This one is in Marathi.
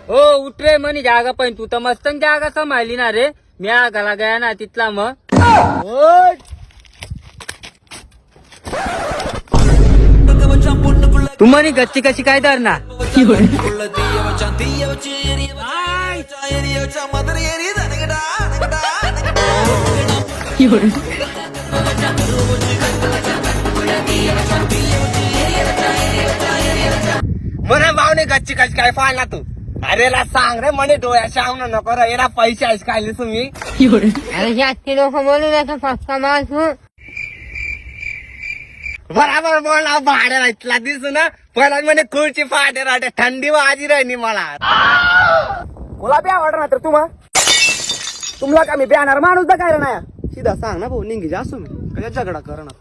हो उठ रे म्हणे जागा पण तू तर मस्त जागा सांभाळली ना रे. मी आगाला गया ना तिथला मग तू म्हणे गच्ची कशी काय धरणार. म्हणे भावने गच्ची कशी काय फाळला तू. अरे ला सांग रे म्हणे डोळ्या शावण नको रे एरा पैसे आहेस काय तुम्ही. अरे जास्ती लोक बोलू नका फक्का माणूस. बराबर बोलला भाड्या इथला दिसू ना पहिला म्हणे खुर्ची फाटे राहते थंडी वाजी राहिली मला. मला बी आवडणार तर तुम्हाला का मी ब्याणार माणूस बघायला नाही सीधा सांग ना भाऊ निघी जा तुम्ही कशा झगडा करणार.